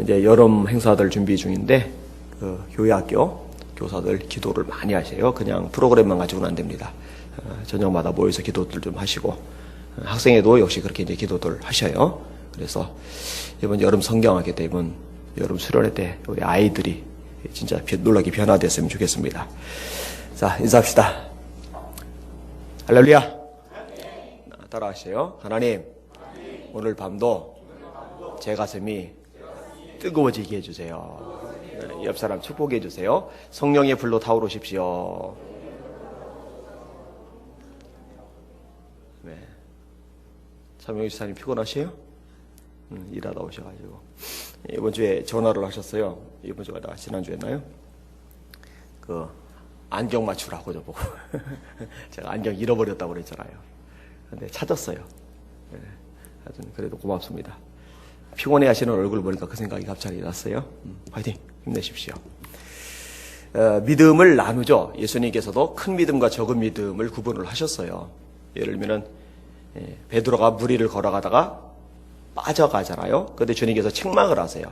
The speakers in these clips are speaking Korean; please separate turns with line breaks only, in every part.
이제 여름 행사들 준비 중인데 교회 학교 교사들 기도를 많이 하세요. 그냥 프로그램만 가지고는 안 됩니다. 저녁마다 모여서 기도들 좀 하시고 학생회도 역시 그렇게 이제 기도들 하셔요. 그래서 이번 여름 성경학교 때 이번 여름 수련회 때 우리 아이들이 진짜 놀랍게 변화됐으면 좋겠습니다. 자, 인사합시다. 할렐루야. 따라하세요. 하나님, 오늘 밤도 제 가슴이 뜨거워지게 해주세요. 옆 사람 축복해 주세요. 성령의 불로 타오르십시오. 네. 참여희 지사님 피곤하세요? 일하다 오셔가지고 이번 주에 전화를 하셨어요. 이번 주가 다 지난주에 했나요? 그 안경 맞추라고 저보고 제가 안경 잃어버렸다고 그랬잖아요. 근데 찾았어요. 네. 하여튼 그래도 고맙습니다. 피곤해 하시는 얼굴 보니까 그 생각이 갑자기 났어요. 화이팅! 힘내십시오. 믿음을 나누죠. 예수님께서도 큰 믿음과 적은 믿음을 구분을 하셨어요. 예를 들면 베드로가 물 위를 걸어가다가 빠져가잖아요. 그런데 주님께서 책망을 하세요.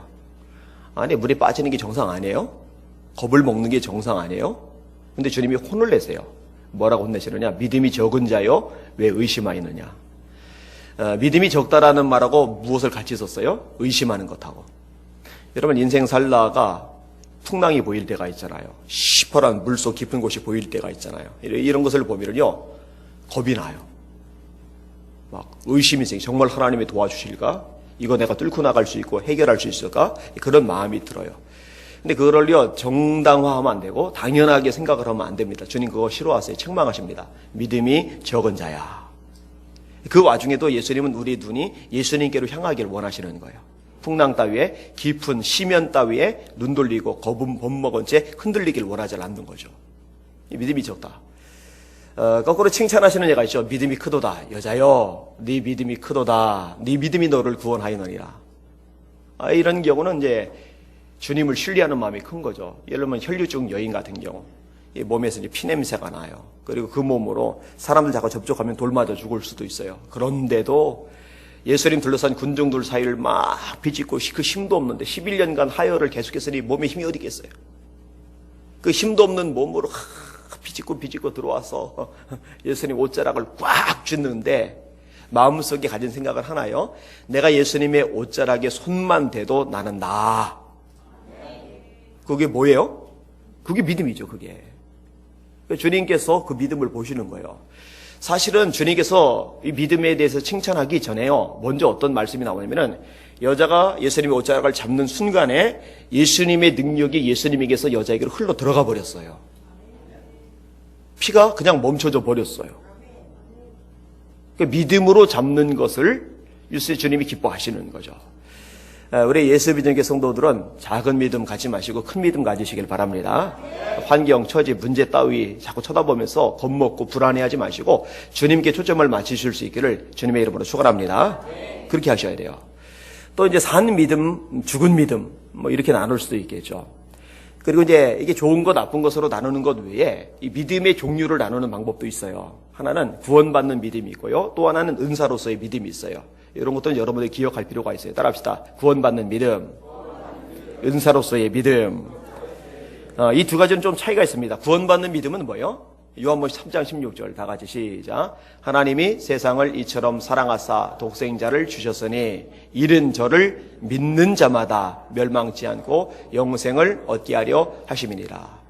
아니, 물에 빠지는 게 정상 아니에요? 겁을 먹는 게 정상 아니에요? 근데 주님이 혼을 내세요. 뭐라고 혼내시느냐? 믿음이 적은 자요, 왜 의심하였느냐? 믿음이 적다라는 말하고 무엇을 같이 썼어요? 의심하는 것하고. 여러분, 인생 살다가 풍랑이 보일 때가 있잖아요. 시퍼런 물속 깊은 곳이 보일 때가 있잖아요. 이런 것을 보면요, 겁이 나요. 막 의심이 생겨. 정말 하나님이 도와주실까? 이거 내가 뚫고 나갈 수 있고 해결할 수 있을까? 그런 마음이 들어요. 근데 그걸요, 정당화하면 안 되고 당연하게 생각을 하면 안 됩니다. 주님 그거 싫어하세요. 책망하십니다. 믿음이 적은 자야. 그 와중에도 예수님은 우리 눈이 예수님께로 향하기를 원하시는 거예요. 풍랑 따위에 깊은 시면 따위에 눈 돌리고 겁먹은 채 흔들리길 원하지 않는 거죠. 믿음이 적다. 거꾸로 칭찬하시는 예가 있죠. 믿음이 크도다. 여자여, 네 믿음이 크도다. 네 믿음이 너를 구원하였느니라. 이런 경우는 이제 주님을 신뢰하는 마음이 큰 거죠. 예를 들면 혈류증 여인 같은 경우, 이 몸에서 이제 피냄새가 나요. 그리고 그 몸으로 사람들 자꾸 접촉하면 돌 맞아 죽을 수도 있어요. 그런데도 예수님 둘러싼 군중들 사이를 막 비집고 그 힘도 없는데 11년간 하혈을 계속했으니 몸에 힘이 어디 있겠어요. 그 힘도 없는 몸으로 비집고 들어와서 예수님 옷자락을 꽉 쥐는데 마음속에 가진 생각을 하나요? 내가 예수님의 옷자락에 손만 대도 나는 나. 그게 뭐예요? 그게 믿음이죠, 그게. 주님께서 그 믿음을 보시는 거예요. 사실은 주님께서 이 믿음에 대해서 칭찬하기 전에요, 먼저 어떤 말씀이 나오냐면은 여자가 예수님의 옷자락을 잡는 순간에 예수님의 능력이 예수님에게서 여자에게로 흘러 들어가 버렸어요. 피가 그냥 멈춰져 버렸어요. 그러니까 믿음으로 잡는 것을 주님이 기뻐하시는 거죠. 우리 예수비전교 성도들은 작은 믿음 갖지 마시고 큰 믿음 가지시길 바랍니다. 환경, 처지, 문제 따위 자꾸 쳐다보면서 겁먹고 불안해하지 마시고 주님께 초점을 맞추실 수 있기를 주님의 이름으로 축원합니다. 그렇게 하셔야 돼요. 또 이제 산 믿음, 죽은 믿음 뭐 이렇게 나눌 수도 있겠죠. 그리고 이제 이게 좋은 것, 나쁜 것으로 나누는 것 외에 이 믿음의 종류를 나누는 방법도 있어요. 하나는 구원받는 믿음이 있고요. 또 하나는 은사로서의 믿음이 있어요. 이런 것들은 여러분들이 기억할 필요가 있어요. 따라합시다. 구원받는 믿음, 은사로서의 믿음. 이 두 가지는 좀 차이가 있습니다. 구원받는 믿음은 뭐예요? 요한복음 3장 16절 다 같이 시작. 하나님이 세상을 이처럼 사랑하사 독생자를 주셨으니 이른 저를 믿는 자마다 멸망치 않고 영생을 얻게 하려 하심이니라.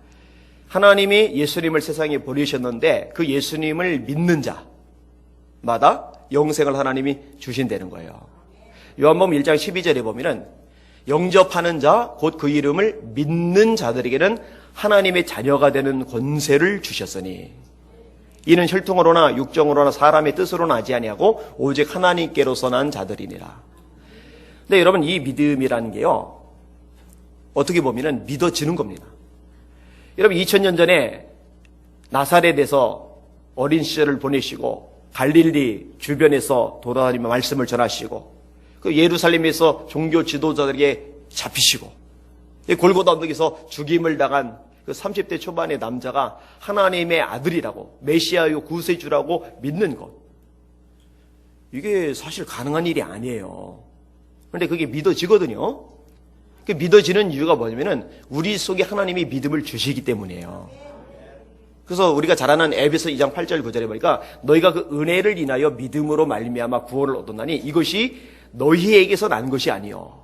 하나님이 예수님을 세상에 보내셨는데 그 예수님을 믿는 자마다 영생을 하나님이 주신다는 거예요. 요한복음 1장 12절에 보면은 영접하는 자, 곧 그 이름을 믿는 자들에게는 하나님의 자녀가 되는 권세를 주셨으니 이는 혈통으로나 육정으로나 사람의 뜻으로 나지 아니하고 오직 하나님께로서 난 자들이니라. 근데 여러분, 이 믿음이라는 게요, 어떻게 보면은 믿어지는 겁니다. 여러분, 2000년 전에 나사렛에서 어린 시절을 보내시고 갈릴리 주변에서 돌아다니며 말씀을 전하시고 그 예루살렘에서 종교 지도자들에게 잡히시고 골고다 언덕에서 죽임을 당한 그 30대 초반의 남자가 하나님의 아들이라고, 메시아요 구세주라고 믿는 것, 이게 사실 가능한 일이 아니에요. 그런데 그게 믿어지거든요. 그 믿어지는 이유가 뭐냐면은 우리 속에 하나님이 믿음을 주시기 때문이에요. 그래서 우리가 잘 아는 에베소 2장 8절 9절에 보니까 너희가 그 은혜를 인하여 믿음으로 말미암아 구원을 얻었나니 이것이 너희에게서 난 것이 아니요.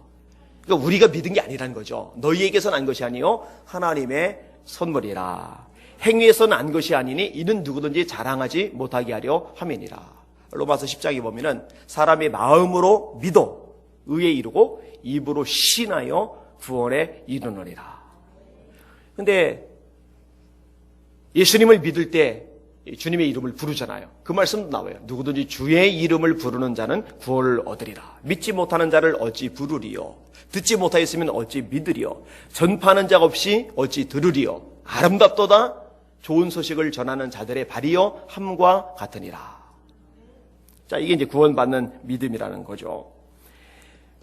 그러니까 우리가 믿은 게 아니라는 거죠. 너희에게서 난 것이 아니요 하나님의 선물이라. 행위에서 난 것이 아니니 이는 누구든지 자랑하지 못하게 하려 함이니라. 로마서 10장에 보면은 사람의 마음으로 믿어 의에 이르고 입으로 신하여 구원에 이르느니라. 근데 예수님을 믿을 때 주님의 이름을 부르잖아요. 그 말씀도 나와요. 누구든지 주의 이름을 부르는 자는 구원을 얻으리라. 믿지 못하는 자를 어찌 부르리요. 듣지 못하였으면 어찌 믿으리요. 전파하는 자가 없이 어찌 들으리요. 아름답도다 좋은 소식을 전하는 자들의 발이요 함과 같으니라. 자, 이게 이제 구원받는 믿음이라는 거죠.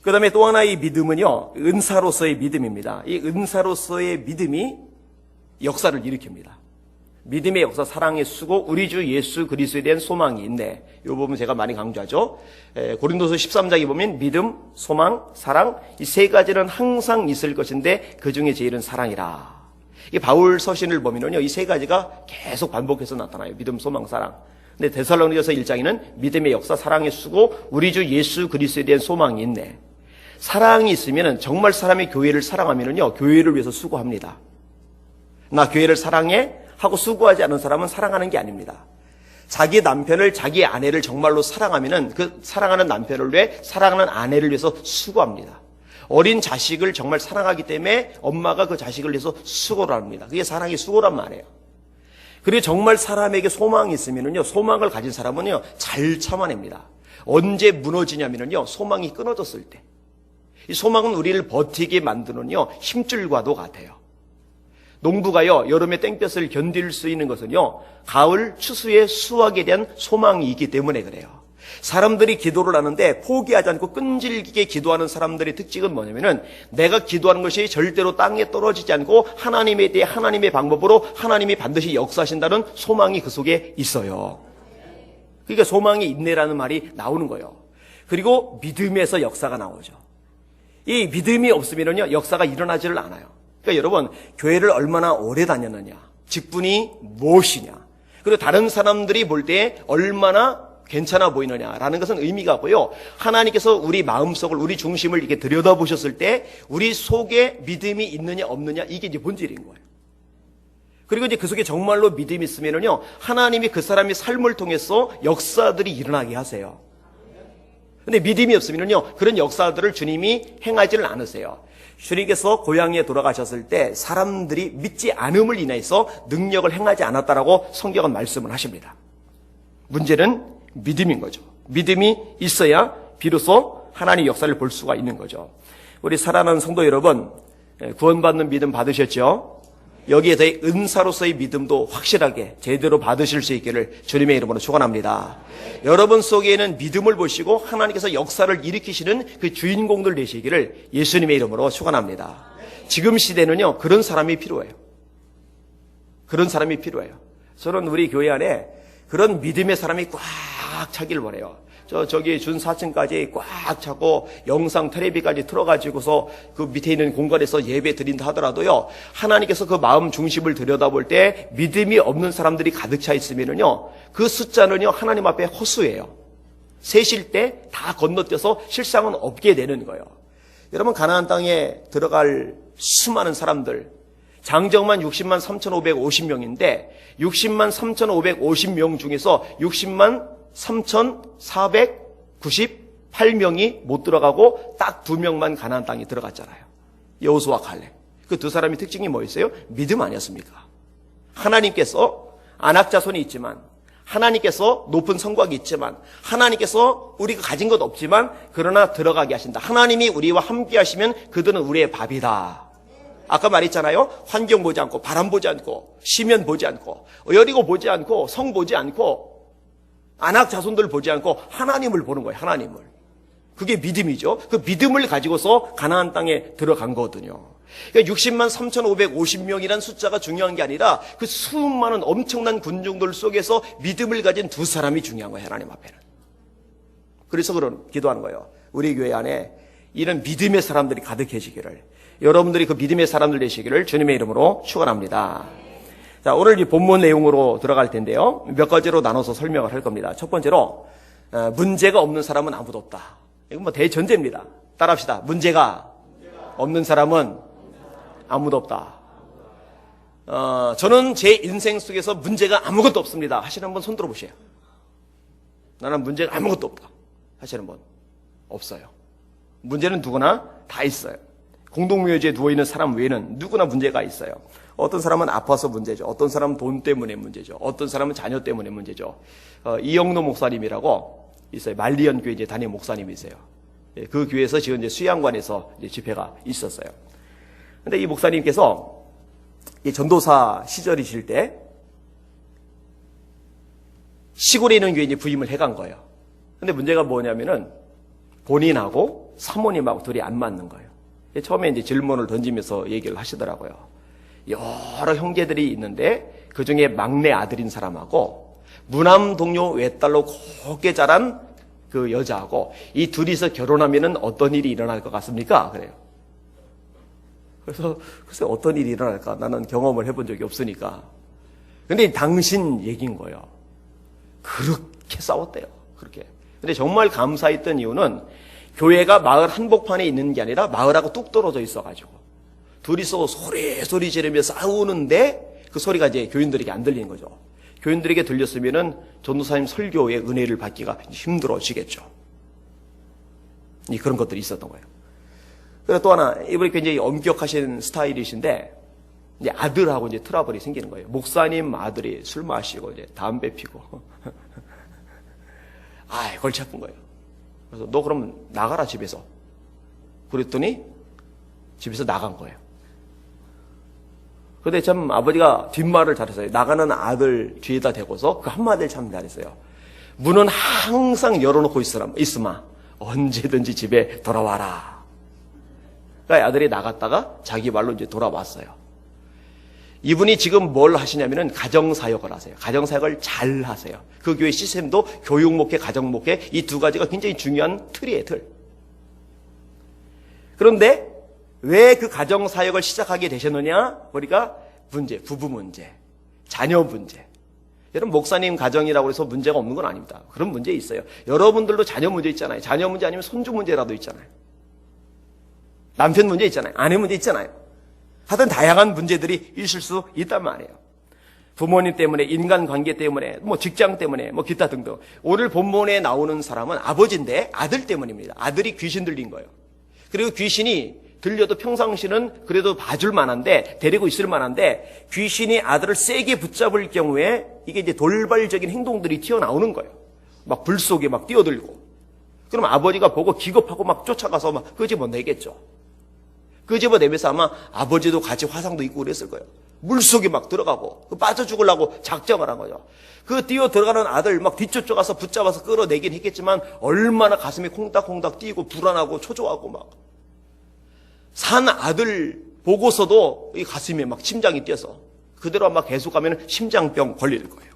그 다음에 또 하나의 믿음은요, 은사로서의 믿음입니다. 이 은사로서의 믿음이 역사를 일으킵니다. 믿음의 역사, 사랑의 수고, 우리 주 예수 그리스도에 대한 소망이 있네. 이 부분 제가 많이 강조하죠. 고린도서 13장에 보면 믿음, 소망, 사랑 이 세 가지는 항상 있을 것인데 그 중에 제일은 사랑이라. 이 바울 서신을 보면요, 이 세 가지가 계속 반복해서 나타나요. 믿음, 소망, 사랑. 근데 데살로니가서 1장에는 믿음의 역사, 사랑의 수고, 우리 주 예수 그리스도에 대한 소망이 있네. 사랑이 있으면 정말 사람이 교회를 사랑하면요, 교회를 위해서 수고합니다. 나 교회를 사랑해 하고 수고하지 않은 사람은 사랑하는 게 아닙니다. 자기 남편을, 자기 아내를 정말로 사랑하면은 그 사랑하는 남편을 위해, 사랑하는 아내를 위해서 수고합니다. 어린 자식을 정말 사랑하기 때문에 엄마가 그 자식을 위해서 수고를 합니다. 그게 사랑의 수고란 말이에요. 그리고 정말 사람에게 소망이 있으면요, 소망을 가진 사람은요, 잘 참아냅니다. 언제 무너지냐면요, 소망이 끊어졌을 때. 이 소망은 우리를 버티게 만드는요, 힘줄과도 같아요. 농부가요, 여름에 땡볕을 견딜 수 있는 것은요, 가을 추수의 수확에 대한 소망이 있기 때문에 그래요. 사람들이 기도를 하는데 포기하지 않고 끈질기게 기도하는 사람들의 특징은 뭐냐면은 내가 기도하는 것이 절대로 땅에 떨어지지 않고 하나님에 대해 하나님의 방법으로 하나님이 반드시 역사하신다는 소망이 그 속에 있어요. 그러니까 소망이 있네라는 말이 나오는 거예요. 그리고 믿음에서 역사가 나오죠. 이 믿음이 없으면요, 역사가 일어나지를 않아요. 그러니까 여러분, 교회를 얼마나 오래 다녔느냐, 직분이 무엇이냐, 그리고 다른 사람들이 볼 때 얼마나 괜찮아 보이느냐라는 것은 의미가 없고요. 하나님께서 우리 마음속을, 우리 중심을 이렇게 들여다보셨을 때 우리 속에 믿음이 있느냐 없느냐, 이게 이제 본질인 거예요. 그리고 이제 그 속에 정말로 믿음이 있으면요, 하나님이 그 사람의 삶을 통해서 역사들이 일어나게 하세요. 근데 믿음이 없으면요, 그런 역사들을 주님이 행하지를 않으세요. 주님께서 고향에 돌아가셨을 때 사람들이 믿지 않음을 인해서 능력을 행하지 않았다라고 성경은 말씀을 하십니다. 문제는 믿음인 거죠. 믿음이 있어야 비로소 하나님의 역사를 볼 수가 있는 거죠. 우리 사랑하는 성도 여러분, 구원받는 믿음 받으셨죠? 여기에 더해 은사로서의 믿음도 확실하게 제대로 받으실 수 있기를 주님의 이름으로 축원합니다. 여러분 속에는 믿음을 보시고 하나님께서 역사를 일으키시는 그 주인공들 되시기를 예수님의 이름으로 축원합니다. 지금 시대는요, 그런 사람이 필요해요. 그런 사람이 필요해요. 저는 우리 교회 안에 그런 믿음의 사람이 꽉 차길 원해요. 저기 준 4층까지 꽉 차고 영상 텔레비까지 틀어가지고서 그 밑에 있는 공간에서 예배 드린다 하더라도요, 하나님께서 그 마음 중심을 들여다볼 때 믿음이 없는 사람들이 가득 차 있으면요, 그 숫자는요, 하나님 앞에 허수예요. 세실 때 다 건너뛰어서 실상은 없게 되는 거예요. 여러분, 가나안 땅에 들어갈 수많은 사람들, 장정만 60만 3,550명인데 60만 3,550명 중에서 60만 3,498명이 못 들어가고 딱 2명만 가나안 땅에 들어갔잖아요. 여호수아 칼렙. 그 두 사람의 특징이 뭐였어요? 믿음 아니었습니까? 하나님께서 안악자손이 있지만, 하나님께서 높은 성곽이 있지만, 하나님께서 우리가 가진 것 없지만 그러나 들어가게 하신다. 하나님이 우리와 함께 하시면 그들은 우리의 밥이다. 아까 말했잖아요. 환경 보지 않고, 바람 보지 않고, 시면 보지 않고, 여리고 보지 않고, 성 보지 않고, 안악 자손들 보지 않고 하나님을 보는 거예요. 하나님을. 그게 믿음이죠. 그 믿음을 가지고서 가나안 땅에 들어간 거거든요. 그러니까 60만 3,550명이라는 숫자가 중요한 게 아니라 그 수많은 엄청난 군중들 속에서 믿음을 가진 두 사람이 중요한 거예요. 하나님 앞에는. 그래서 그런 기도하는 거예요. 우리 교회 안에 이런 믿음의 사람들이 가득해지기를, 여러분들이 그 믿음의 사람들 되시기를 주님의 이름으로 축원합니다. 자, 오늘 이 본문 내용으로 들어갈 텐데요. 몇 가지로 나눠서 설명을 할 겁니다. 첫 번째로 문제가 없는 사람은 아무도 없다. 이건 뭐 대전제입니다. 따라합시다. 문제가 없는 사람은 아무도 없다. 저는 제 인생 속에서 문제가 아무것도 없습니다 하시는 분 손 들어보세요. 나는 문제가 아무것도 없다 하시는 분 없어요. 문제는 누구나 다 있어요. 공동묘지에 누워있는 사람 외에는 누구나 문제가 있어요. 어떤 사람은 아파서 문제죠. 어떤 사람은 돈 때문에 문제죠. 어떤 사람은 자녀 때문에 문제죠. 이영노 목사님이라고 있어요. 말리언 교회 이제 담임 목사님이세요. 그 교회에서 지금 이제 수양관에서 이제 집회가 있었어요. 근데 이 목사님께서 이 전도사 시절이실 때 시골에 있는 교회에 이제 부임을 해간 거예요. 근데 문제가 뭐냐면은 본인하고 사모님하고 둘이 안 맞는 거예요. 처음에 이제 질문을 던지면서 얘기를 하시더라고요. 여러 형제들이 있는데 그 중에 막내 아들인 사람하고 무남 동료 외딸로 곱게 자란 그 여자하고 이 둘이서 결혼하면은 어떤 일이 일어날 것 같습니까? 그래요. 그래서 글쎄 어떤 일이 일어날까? 나는 경험을 해본 적이 없으니까. 근데 당신 얘기인 거예요. 그렇게 싸웠대요. 그렇게. 근데 정말 감사했던 이유는 교회가 마을 한복판에 있는 게 아니라 마을하고 뚝 떨어져 있어가지고 둘이서 소리 지르며 싸우는데 그 소리가 이제 교인들에게 안 들리는 거죠. 교인들에게 들렸으면은 전도사님 설교의 은혜를 받기가 힘들어지겠죠. 그런 것들이 있었던 거예요. 그리고 또 하나, 이분이 굉장히 엄격하신 스타일이신데, 이제 아들하고 이제 트러블이 생기는 거예요. 목사님 아들이 술 마시고 이제 담배 피고. 골치 아픈 거예요. 그래서 너 그러면 나가라, 집에서. 그랬더니 집에서 나간 거예요. 근데 참 아버지가 뒷말을 잘했어요. 나가는 아들 뒤에다 대고서 그 한마디를 참 잘했어요. 문은 항상 열어놓고 있으마. 언제든지 집에 돌아와라. 그러니까 아들이 나갔다가 자기 말로 이제 돌아왔어요. 이분이 지금 뭘 하시냐면은 가정사역을 하세요. 가정사역을 잘 하세요. 그 교회 시스템도 교육목회, 가정목회 이 두 가지가 굉장히 중요한 틀이에요, 틀. 그런데 왜 그 가정사역을 시작하게 되셨느냐? 보니까 문제, 부부 문제, 자녀 문제. 여러분 목사님 가정이라고 해서 문제가 없는 건 아닙니다. 그런 문제 있어요. 여러분들도 자녀 문제 있잖아요. 자녀 문제 아니면 손주 문제라도 있잖아요. 남편 문제 있잖아요. 아내 문제 있잖아요. 하여튼 다양한 문제들이 있을 수 있단 말이에요. 부모님 때문에, 인간관계 때문에, 뭐 직장 때문에, 뭐 기타 등등. 오늘 본문에 나오는 사람은 아버지인데 아들 때문입니다. 아들이 귀신 들린 거예요. 그리고 귀신이 들려도 평상시는 그래도 봐줄 만한데, 데리고 있을 만한데, 귀신이 아들을 세게 붙잡을 경우에 이게 이제 돌발적인 행동들이 튀어나오는 거예요. 막 불 속에 막 뛰어들고. 그럼 아버지가 보고 기겁하고 막 쫓아가서 막 끄집어내겠죠. 끄집어내면서 아마 아버지도 같이 화상도 입고 그랬을 거예요. 물속에 막 들어가고 빠져 죽으려고 작정을 한 거죠. 그 뛰어 들어가는 아들 막 뒤쫓아가서 붙잡아서 끌어내긴 했겠지만 얼마나 가슴이 콩닥콩닥 뛰고 불안하고 초조하고 막 산 아들 보고서도 이 가슴에 막 심장이 뛰어서 그대로 막 계속 가면 심장병 걸릴 거예요.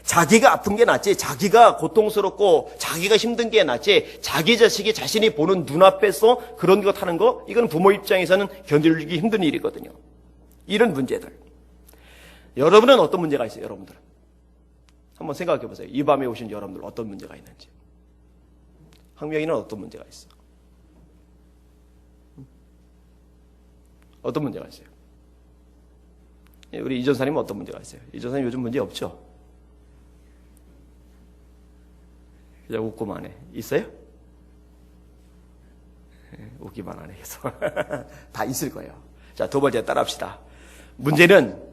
자기가 아픈 게 낫지, 자기가 고통스럽고 자기가 힘든 게 낫지, 자기 자식이 자신이 보는 눈앞에서 그런 것 하는 거, 이건 부모 입장에서는 견디기 힘든 일이거든요. 이런 문제들. 여러분은 어떤 문제가 있어요, 여러분들은? 한번 생각해 보세요. 이 밤에 오신 여러분들 어떤 문제가 있는지. 황명희는 어떤 문제가 있어? 어떤 문제가 있어요? 우리 이 전사님은 어떤 문제가 있어요? 이 전사님 요즘 문제 없죠? 그냥 웃고만 해. 있어요? 웃기만 하네, 계속. 다 있을 거예요. 자, 두 번째 따라합시다. 문제는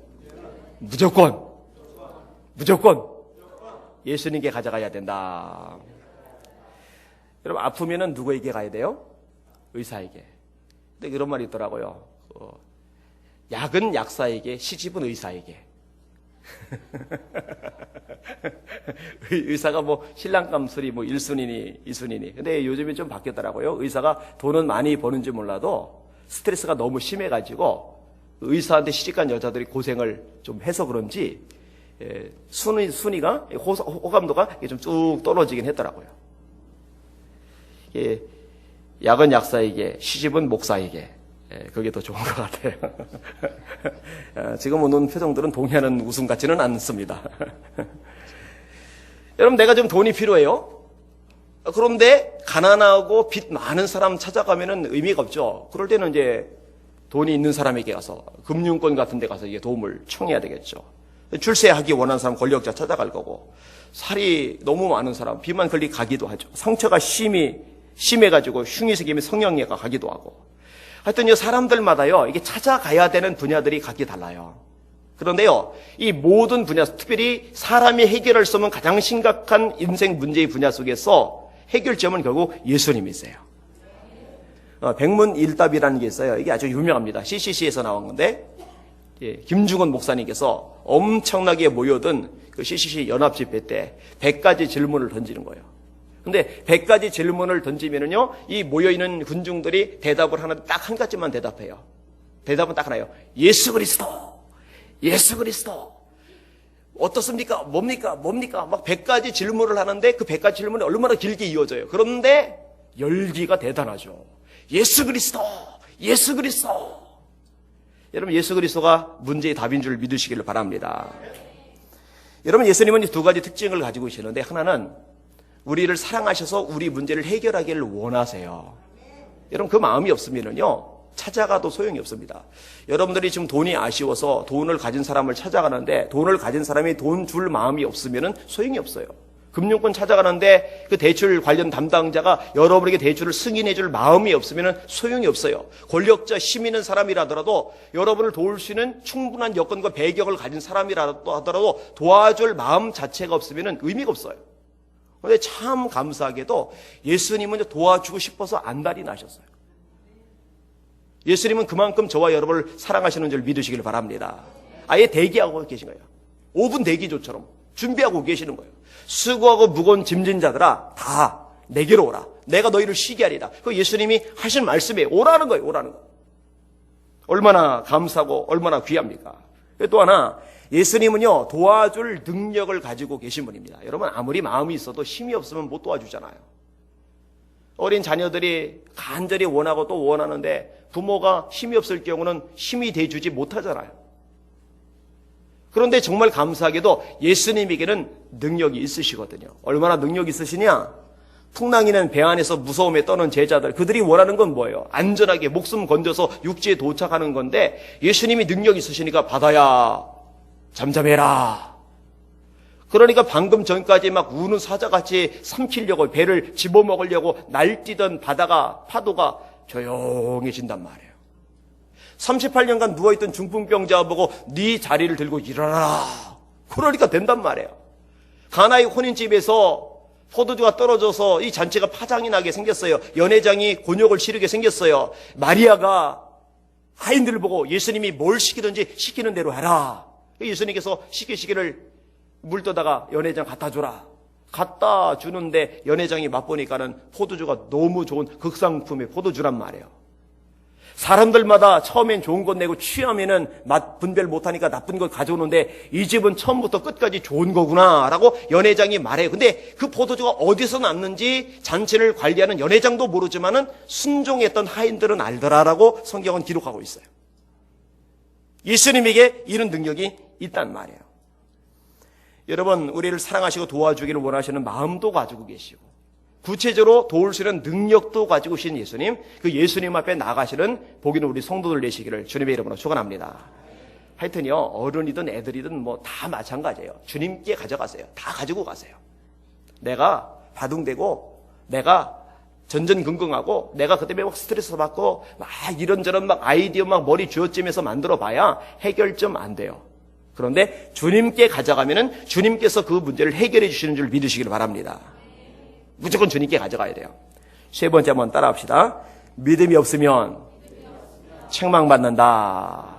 무조건 예수님께 가져가야 된다. 여러분, 아프면은 누구에게 가야 돼요? 의사에게. 근데 그런 말이 있더라고요. 약은 약사에게, 시집은 의사에게. 의사가 뭐 신랑감 소리 뭐 1순위니 2순위니. 근데 요즘에 좀 바뀌었더라고요. 의사가 돈은 많이 버는지 몰라도 스트레스가 너무 심해가지고 의사한테 시집간 여자들이 고생을 좀 해서 그런지 순위가 호감도가 좀 쭉 떨어지긴 했더라고요. 약은 약사에게, 시집은 목사에게. 그게 더 좋은 것 같아요. 지금 오는 표정들은 동의하는 웃음 같지는 않습니다. 여러분, 내가 좀 돈이 필요해요. 그런데 가난하고 빚 많은 사람 찾아가면은 의미가 없죠. 그럴 때는 이제 돈이 있는 사람에게 가서 금융권 같은 데 가서 이게 도움을 청해야 되겠죠. 출세하기 원하는 사람, 권력자 찾아갈 거고, 살이 너무 많은 사람, 비만 걸리 가기도 하죠. 상처가 심해가지고 흉이 생기면 성형외과 가기도 하고. 하여튼 이 사람들마다요, 이게 찾아가야 되는 분야들이 각기 달라요. 그런데요, 이 모든 분야, 특별히 사람이 해결할 수 없는 가장 심각한 인생 문제의 분야 속에서 해결점은 결국 예수님이세요. 백문일답이라는 게 있어요. 이게 아주 유명합니다. CCC에서 나온 건데, 김중원 목사님께서 엄청나게 모여든 그 CCC 연합집회 때 100가지 질문을 던지는 거예요. 근데 100가지 질문을 던지면은요, 이 모여있는 군중들이 대답을 하는데 딱 한 가지만 대답해요. 대답은 딱 하나예요. 예수 그리스도! 예수 그리스도! 어떻습니까? 뭡니까? 막 100가지 질문을 하는데 그 100가지 질문이 얼마나 길게 이어져요. 그런데 열기가 대단하죠. 예수 그리스도! 예수 그리스도! 여러분, 예수 그리스도가 문제의 답인 줄 믿으시기를 바랍니다. 여러분, 예수님은 이 두 가지 특징을 가지고 계시는데, 하나는 우리를 사랑하셔서 우리 문제를 해결하기를 원하세요. 여러분, 그 마음이 없으면요, 찾아가도 소용이 없습니다. 여러분들이 지금 돈이 아쉬워서 돈을 가진 사람을 찾아가는데, 돈을 가진 사람이 돈 줄 마음이 없으면 소용이 없어요. 금융권 찾아가는데 그 대출 관련 담당자가 여러분에게 대출을 승인해 줄 마음이 없으면 소용이 없어요. 권력자, 힘 있는 사람이라더라도 여러분을 도울 수 있는 충분한 여건과 배경을 가진 사람이라도 하더라도 도와줄 마음 자체가 없으면 의미가 없어요. 그런데 참 감사하게도 예수님은 도와주고 싶어서 안달이 나셨어요. 예수님은 그만큼 저와 여러분을 사랑하시는 줄 믿으시길 바랍니다. 아예 대기하고 계신 거예요. 5분 대기조처럼 준비하고 계시는 거예요. 수고하고 무거운 짐진 자들아, 다 내게로 오라. 내가 너희를 쉬게 하리라. 그 예수님이 하신 말씀에 오라는 거예요. 오라는 거. 얼마나 감사하고 얼마나 귀합니까? 또 하나, 예수님은요, 도와줄 능력을 가지고 계신 분입니다. 여러분, 아무리 마음이 있어도 힘이 없으면 못 도와주잖아요. 어린 자녀들이 간절히 원하고 또 원하는데 부모가 힘이 없을 경우는 힘이 돼주지 못하잖아요. 그런데 정말 감사하게도 예수님에게는 능력이 있으시거든요. 얼마나 능력이 있으시냐? 풍랑이는 배 안에서 무서움에 떠는 제자들, 그들이 원하는 건 뭐예요? 안전하게 목숨 건져서 육지에 도착하는 건데 예수님이 능력이 있으시니까 바다야 잠잠해라. 그러니까 방금 전까지 막 우는 사자같이 삼키려고 배를 집어먹으려고 날뛰던 바다가, 파도가 조용해진단 말이에요. 38년간 누워있던 중풍병자 보고 네 자리를 들고 일어나라. 그러니까 된단 말이에요. 가나의 혼인집에서 포도주가 떨어져서 이 잔치가 파장이 나게 생겼어요. 연회장이 곤욕을 치르게 생겼어요. 마리아가 하인들을 보고 예수님이 뭘 시키든지 시키는 대로 해라. 예수님께서 시키시기를 물 떠다가 연회장 갖다 줘라. 갖다 주는데 연회장이 맛보니까는 포도주가 너무 좋은 극상품의 포도주란 말이에요. 사람들마다 처음엔 좋은 것 내고 취하면은 맛 분별 못하니까 나쁜 것 가져오는데 이 집은 처음부터 끝까지 좋은 거구나 라고 연회장이 말해요. 근데 그 포도주가 어디서 났는지 잔치를 관리하는 연회장도 모르지만은 순종했던 하인들은 알더라라고 성경은 기록하고 있어요. 예수님에게 이런 능력이 있단 말이에요. 여러분, 우리를 사랑하시고 도와주기를 원하시는 마음도 가지고 계시고 구체적으로 도울 수 있는 능력도 가지고 계신 예수님, 그 예수님 앞에 나가시는 복 있는 우리 성도들 되시기를 주님의 이름으로 축원합니다. 하여튼요, 어른이든 애들이든 뭐 다 마찬가지예요. 주님께 가져가세요. 다 가지고 가세요. 내가 바둥대고 내가 전전긍긍하고 내가 그때 막 스트레스 받고 막 이런저런 막 아이디어 막 머리 쥐어짜면서 만들어 봐야 해결점 안 돼요. 그런데 주님께 가져가면은 주님께서 그 문제를 해결해 주시는 줄 믿으시길 바랍니다. 무조건 주님께 가져가야 돼요. 세 번째 한번 따라합시다. 믿음이 없으면 책망받는다.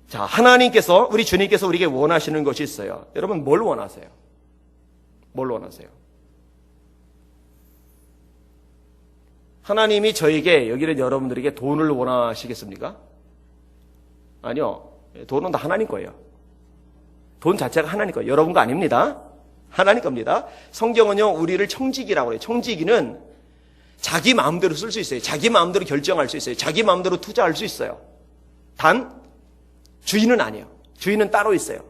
자, 하나님께서, 우리 주님께서 우리에게 원하시는 것이 있어요. 여러분, 뭘 원하세요? 뭘 원하세요? 하나님이 저에게, 여기는 여러분들에게 돈을 원하시겠습니까? 아니요. 돈은 다 하나님 거예요. 돈 자체가 하나님 거예요. 여러분 거 아닙니다. 하나님 겁니다. 성경은요, 우리를 청지기라고 해요. 청지기는 자기 마음대로 쓸 수 있어요. 자기 마음대로 결정할 수 있어요. 자기 마음대로 투자할 수 있어요. 단 주인은 아니에요. 주인은 따로 있어요.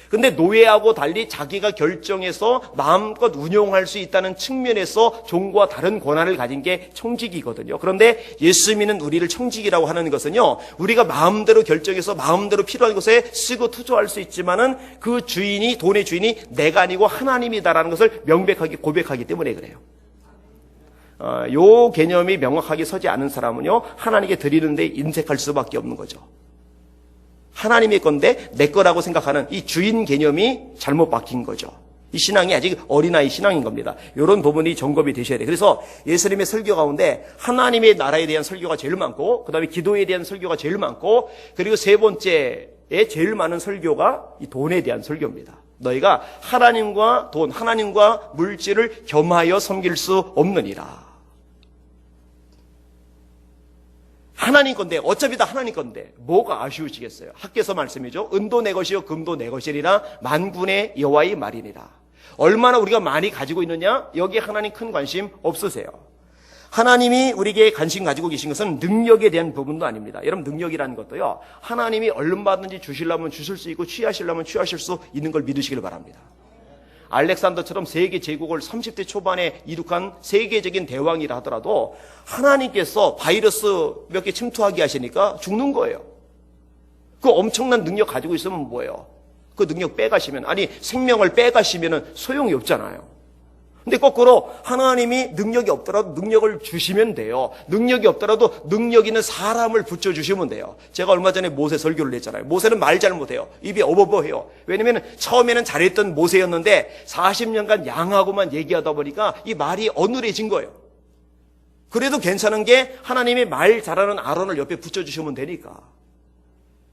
근데 노예하고 달리 자기가 결정해서 마음껏 운용할 수 있다는 측면에서 종과 다른 권한을 가진 게 청직이거든요. 그런데 예수 믿는 우리를 청직이라고 하는 것은요, 우리가 마음대로 결정해서 마음대로 필요한 것에 쓰고 투자할 수 있지만은 그 주인이, 돈의 주인이 내가 아니고 하나님이다라는 것을 명백하게 고백하기 때문에 그래요. 요 개념이 명확하게 서지 않은 사람은요, 하나님께 드리는데 인색할 수밖에 없는 거죠. 하나님의 건데 내 거라고 생각하는 이 주인 개념이 잘못 박힌 거죠. 이 신앙이 아직 어린아이 신앙인 겁니다. 이런 부분이 점검이 되셔야 돼요. 그래서 예수님의 설교 가운데 하나님의 나라에 대한 설교가 제일 많고, 그 다음에 기도에 대한 설교가 제일 많고, 그리고 세 번째에 제일 많은 설교가 이 돈에 대한 설교입니다. 너희가 하나님과 돈, 하나님과 물질을 겸하여 섬길 수 없느니라. 하나님 건데, 어차피 다 하나님 건데 뭐가 아쉬우시겠어요? 학개서 말씀이죠. 은도 내 것이요 금도 내 것이리라 만군의 여호와의 말이니라. 얼마나 우리가 많이 가지고 있느냐? 여기에 하나님 큰 관심 없으세요. 하나님이 우리에게 관심 가지고 계신 것은 능력에 대한 부분도 아닙니다. 여러분, 능력이라는 것도요, 하나님이 얼마든지 주시려면 주실 수 있고 취하시려면 취하실 수 있는 걸 믿으시길 바랍니다. 알렉산더처럼 세계 제국을 30대 초반에 이룩한 세계적인 대왕이라 하더라도 하나님께서 바이러스 몇 개 침투하게 하시니까 죽는 거예요. 그 엄청난 능력 가지고 있으면 뭐예요? 그 능력 빼가시면, 아니 생명을 빼가시면 소용이 없잖아요. 근데 거꾸로 하나님이 능력이 없더라도 능력을 주시면 돼요. 능력이 없더라도 능력 있는 사람을 붙여주시면 돼요. 제가 얼마 전에 모세 설교를 했잖아요. 모세는 말 잘 못해요. 입이 어버버해요. 왜냐면 처음에는 잘했던 모세였는데 40년간 양하고만 얘기하다 보니까 이 말이 어눌해진 거예요. 그래도 괜찮은 게 하나님이 말 잘하는 아론을 옆에 붙여주시면 되니까.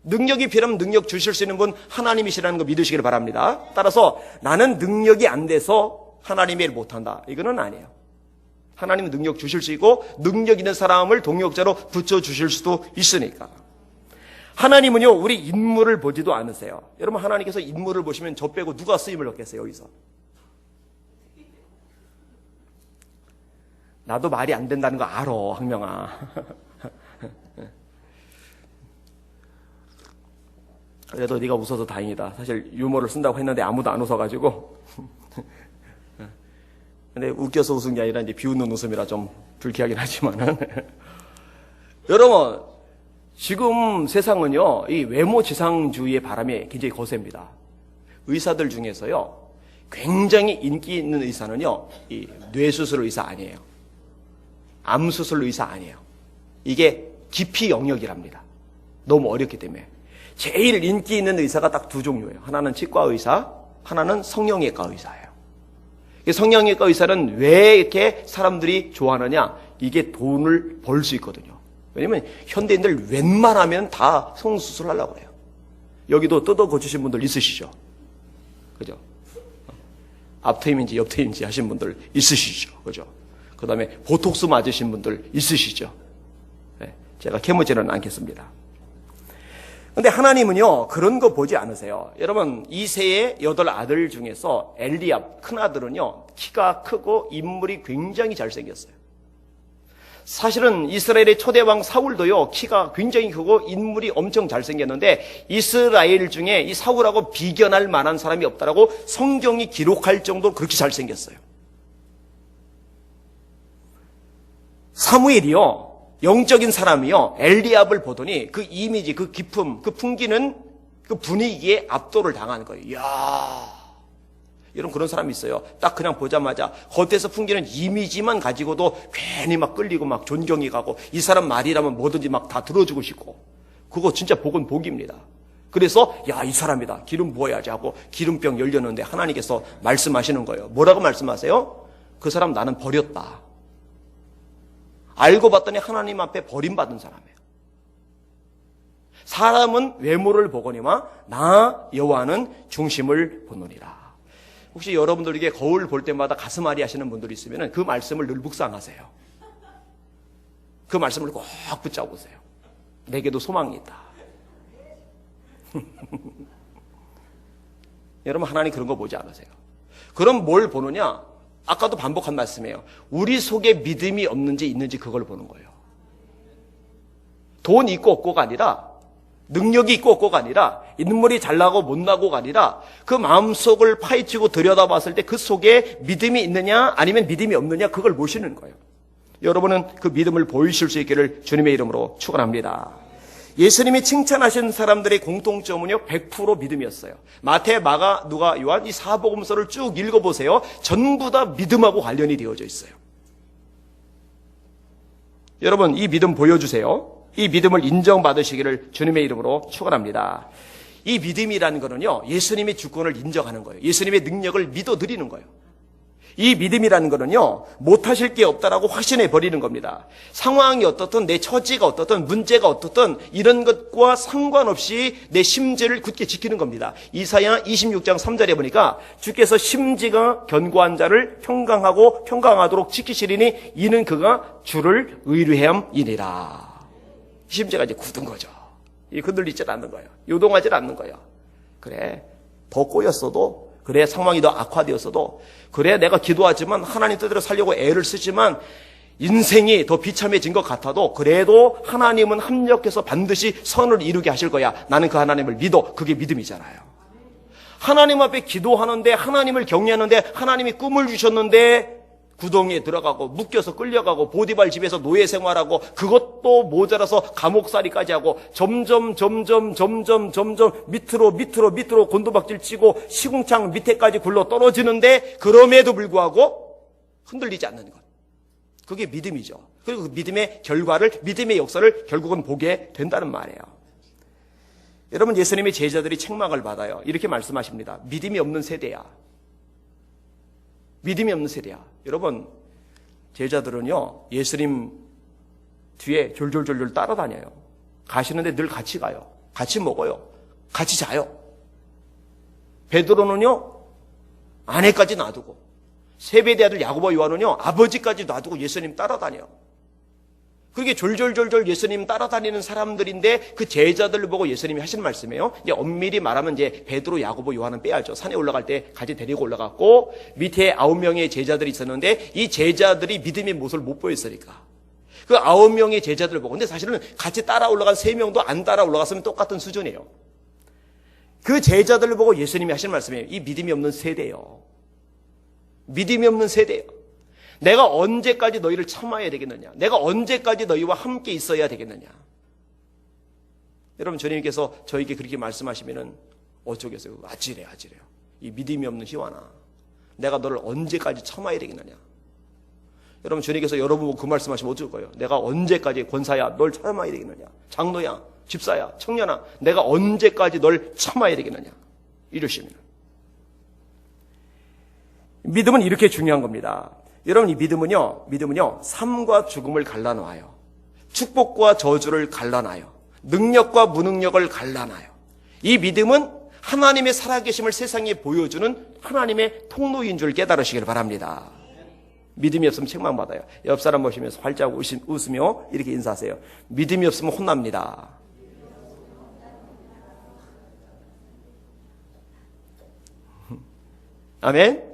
능력이 필요하면 능력 주실 수 있는 분 하나님이시라는 거 믿으시길 바랍니다. 따라서 나는 능력이 안 돼서 하나님의 일 못한다, 이거는 아니에요. 하나님은 능력 주실 수 있고 능력 있는 사람을 동역자로 붙여주실 수도 있으니까. 하나님은요, 우리 인물을 보지도 않으세요. 여러분, 하나님께서 인물을 보시면 저 빼고 누가 쓰임을 얻겠어요? 여기서 나도 말이 안 된다는 거 알아, 항명아. 그래도 네가 웃어서 다행이다. 사실 유머를 쓴다고 했는데 아무도 안 웃어가지고 근데 웃겨서 웃은 게 아니라 이제 비웃는 웃음이라 좀 불쾌하긴 하지만은. 여러분, 지금 세상은요, 이 외모 지상주의의 바람이 굉장히 거셉니다. 의사들 중에서요, 굉장히 인기 있는 의사는요, 이 뇌수술 의사 아니에요. 암수술 의사 아니에요. 이게 기피 영역이랍니다. 너무 어렵기 때문에. 제일 인기 있는 의사가 딱 두 종류예요. 하나는 치과 의사, 하나는 성형외과 의사예요. 성형외과 의사는 왜 이렇게 사람들이 좋아하느냐? 이게 돈을 벌 수 있거든요. 왜냐면 현대인들 웬만하면 다 성수술 하려고 해요. 여기도 뜯어 고치신 분들 있으시죠? 그죠? 앞트임인지 옆트임인지 하신 분들 있으시죠? 그죠? 그 다음에 보톡스 맞으신 분들 있으시죠? 네, 제가 캐묻지는 않겠습니다. 근데 하나님은요, 그런 거 보지 않으세요. 여러분, 이새의 8 아들 중에서 엘리압, 큰 아들은요, 키가 크고 인물이 굉장히 잘생겼어요. 사실은 이스라엘의 초대왕 사울도요, 키가 굉장히 크고 인물이 엄청 잘생겼는데 이스라엘 중에 이 사울하고 비견할 만한 사람이 없다라고 성경이 기록할 정도로 그렇게 잘생겼어요. 사무엘이요, 영적인 사람이요, 엘리압을 보더니 그 이미지, 그 기품, 그 풍기는 그 분위기에 압도를 당하는 거예요. 이야, 이런 그런 사람이 있어요. 딱 그냥 보자마자 겉에서 풍기는 이미지만 가지고도 괜히 막 끌리고 막 존경이 가고, 이 사람 말이라면 뭐든지 막 다 들어주고 싶고, 그거 진짜 복은 복입니다. 그래서 야, 이 사람이다, 기름 부어야지 하고 기름병 열렸는데 하나님께서 말씀하시는 거예요. 뭐라고 말씀하세요? 그 사람 나는 버렸다. 알고 봤더니 하나님 앞에 버림받은 사람이에요. 사람은 외모를 보거니와 나 여호와는 중심을 보느니라. 혹시 여러분들에게 거울 볼 때마다 가슴앓이 하시는 분들이 있으면 그 말씀을 늘 묵상하세요. 그 말씀을 꼭 붙잡으세요. 내게도 소망이 있다. 여러분, 하나님 그런 거 보지 않으세요. 그럼 뭘 보느냐? 아까도 반복한 말씀이에요. 우리 속에 믿음이 없는지 있는지 그걸 보는 거예요. 돈 있고 없고가 아니라, 능력이 있고 없고가 아니라, 인물이 잘나고 못나고가 아니라 그 마음속을 파헤치고 들여다봤을 때 그 속에 믿음이 있느냐 아니면 믿음이 없느냐 그걸 보시는 거예요. 여러분은 그 믿음을 보이실 수 있기를 주님의 이름으로 축원합니다. 예수님이 칭찬하신 사람들의 공통점은요 100% 믿음이었어요. 마태, 마가, 누가, 요한 이 사복음서를 쭉 읽어보세요. 전부 다 믿음하고 관련이 되어져 있어요. 여러분 이 믿음 보여주세요. 이 믿음을 인정받으시기를 주님의 이름으로 축원합니다. 이 믿음이라는 거는요 예수님의 주권을 인정하는 거예요. 예수님의 능력을 믿어드리는 거예요. 이 믿음이라는 거는요 못하실 게 없다라고 확신해 버리는 겁니다. 상황이 어떻든 내 처지가 어떻든 문제가 어떻든 이런 것과 상관없이 내 심지를 굳게 지키는 겁니다. 이사야 26장 3절에 보니까 주께서 심지가 견고한 자를 평강하고 평강하도록 지키시리니 이는 그가 주를 의뢰함이니라. 심지가 이제 굳은 거죠. 흔들리질 않는 거예요. 요동하질 않는 거예요. 그래 더 꼬였어도, 그래 상황이 더 악화되었어도, 그래 내가 기도하지만 하나님 뜻대로 살려고 애를 쓰지만 인생이 더 비참해진 것 같아도 그래도 하나님은 합력해서 반드시 선을 이루게 하실 거야. 나는 그 하나님을 믿어. 그게 믿음이잖아요. 하나님 앞에 기도하는데, 하나님을 경외하는데, 하나님이 꿈을 주셨는데 구덩이에 들어가고 묶여서 끌려가고 보디발 집에서 노예 생활하고 그것도 모자라서 감옥살이까지 하고 점점 밑으로 곤두박질 치고 시궁창 밑에까지 굴러 떨어지는데 그럼에도 불구하고 흔들리지 않는 것. 그게 믿음이죠. 그리고 그 믿음의 결과를, 믿음의 역사를 결국은 보게 된다는 말이에요. 여러분 예수님의 제자들이 책망을 받아요. 이렇게 말씀하십니다. 믿음이 없는 세대야. 믿음이 없는 세대야. 여러분 제자들은요 예수님 뒤에 졸졸졸졸 따라다녀요. 가시는데 늘 같이 가요. 같이 먹어요. 같이 자요. 베드로는요 아내까지 놔두고, 세베대 아들 야고보 요한은요 아버지까지 놔두고 예수님 따라다녀요. 그게 졸졸졸졸 예수님 따라다니는 사람들인데 그 제자들을 보고 예수님이 하신 말씀이에요. 이제 엄밀히 말하면 이제 베드로, 야고보, 요한은 빼야죠. 산에 올라갈 때 같이 데리고 올라갔고 밑에 9명의 제자들이 있었는데 이 제자들이 믿음의 모습을 못 보였으니까 그 9명의 제자들을 보고, 근데 사실은 같이 따라 올라간 3명도 안 따라 올라갔으면 똑같은 수준이에요. 그 제자들을 보고 예수님이 하신 말씀이에요. 이 믿음이 없는 세대예요. 믿음이 없는 세대예요. 내가 언제까지 너희를 참아야 되겠느냐? 내가 언제까지 너희와 함께 있어야 되겠느냐? 여러분 주님께서 저에게 그렇게 말씀하시면은 어쩌겠어요? 아찔해요. 이 믿음이 없는 희환아, 내가 너를 언제까지 참아야 되겠느냐? 여러분 주님께서 여러분 보고 그 말씀하시면 어쩔 거예요? 내가 언제까지, 권사야 널 참아야 되겠느냐? 장로야, 집사야, 청년아, 내가 언제까지 널 참아야 되겠느냐? 이러시면 믿음은 이렇게 중요한 겁니다. 여러분 이 믿음은요 삶과 죽음을 갈라놓아요. 축복과 저주를 갈라놔요. 능력과 무능력을 갈라놔요. 이 믿음은 하나님의 살아계심을 세상에 보여주는 하나님의 통로인 줄 깨달으시길 바랍니다. 믿음이 없으면 책망받아요. 옆 사람 보시면서 활짝 웃으며 이렇게 인사하세요. 믿음이 없으면 혼납니다. 아멘?